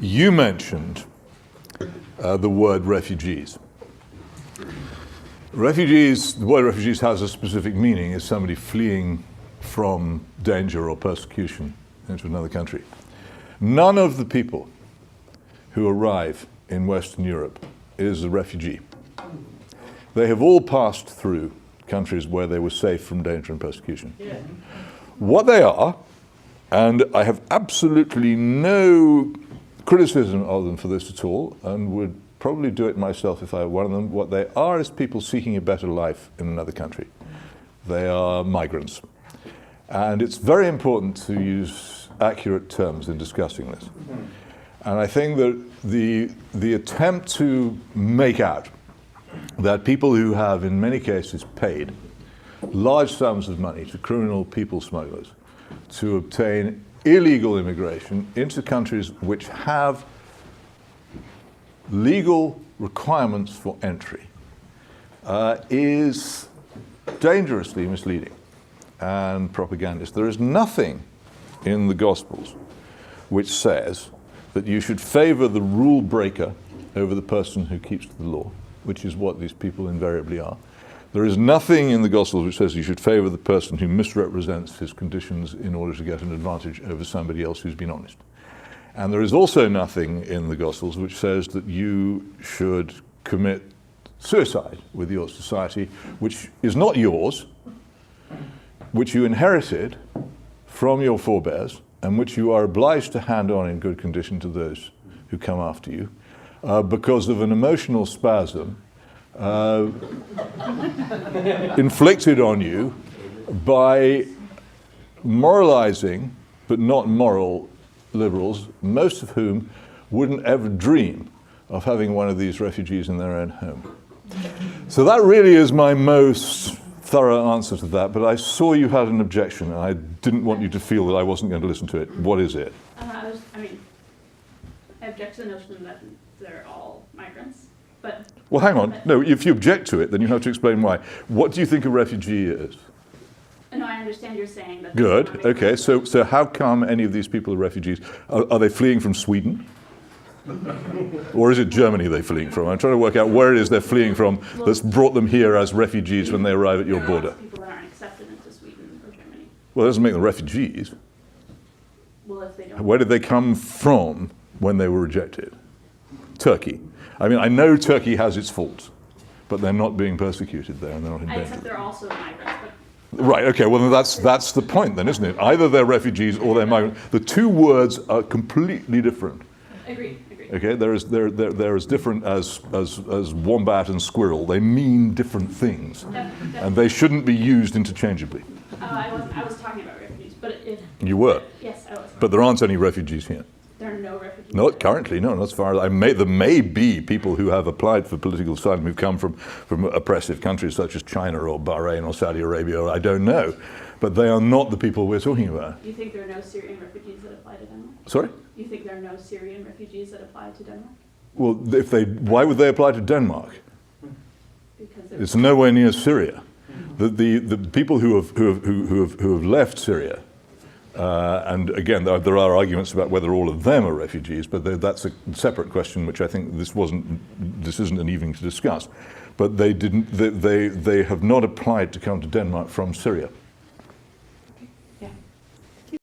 You mentioned the word refugees. Refugees, the word refugees has a specific meaning. It's somebody fleeing from danger or persecution into another country. None of the people who arrive in Western Europe is a refugee. They have all passed through countries where they were safe from danger and persecution. Yeah. What they are, and I have absolutely no criticism of them for this at all, and would probably do it myself if I were one of them, what they are is people seeking a better life in another country. They are migrants. And it's very important to use accurate terms in discussing this. And I think that the attempt to make out that people who have, in many cases, paid large sums of money to criminal people smugglers to obtain illegal immigration into countries which have legal requirements for entry is dangerously misleading and propagandist. There is nothing in the Gospels which says that you should favor the rule breaker over the person who keeps the law, which is what these people invariably are. There is nothing in the Gospels which says you should favor the person who misrepresents his conditions in order to get an advantage over somebody else who's been honest. And there is also nothing in the Gospels which says that you should commit suicide with your society, which is not yours, which you inherited from your forebears, and which you are obliged to hand on in good condition to those who come after you, because of an emotional spasm inflicted on you by moralizing, but not moral, liberals, most of whom wouldn't ever dream of having one of these refugees in their own home. So that really is my most thorough answer to that, but I saw you had an objection, and I didn't want you to feel that I wasn't going to listen to it. What is it? I object to the notion that they're all migrants, but... Well, hang on. No, if you object to it, then you have to explain why. What do you think a refugee is? No, I understand you're saying that... Good. Okay, so how come any of these people are refugees? Are they fleeing from Sweden? Or is it Germany they're fleeing from? I'm trying to work out where it is they're fleeing from that's brought them here as refugees when they arrive at your border. There are people that aren't accepted into Sweden or Germany. Well, that doesn't make them refugees. Well, if they don't... Where did they come from when they were rejected? Turkey. I mean, I know Turkey has its faults, but they're not being persecuted there, and they're not in danger. Except they're also migrants, but... Right, okay, well, that's the point then, isn't it? Either they're refugees or they're migrants. The two words are completely different. Agreed. Okay, they're as different as wombat and squirrel. They mean different things, and they shouldn't be used interchangeably. I was talking about refugees, but if... You were? Yes, I was. But there aren't any refugees here. There are no refugees. Not currently, no, as far as there may be people who have applied for political asylum who've come from oppressive countries such as China or Bahrain or Saudi Arabia, or I don't know, but they are not the people we're talking about. You think there are no Syrian refugees that apply to Denmark? Sorry? You think there are no Syrian refugees that apply to Denmark? Well, why would they apply to Denmark? Because it's nowhere near Syria. The people who have left Syria, and again, there are arguments about whether all of them are refugees, but that's a separate question, which I think this isn't an evening to discuss. But they have not applied to come to Denmark from Syria.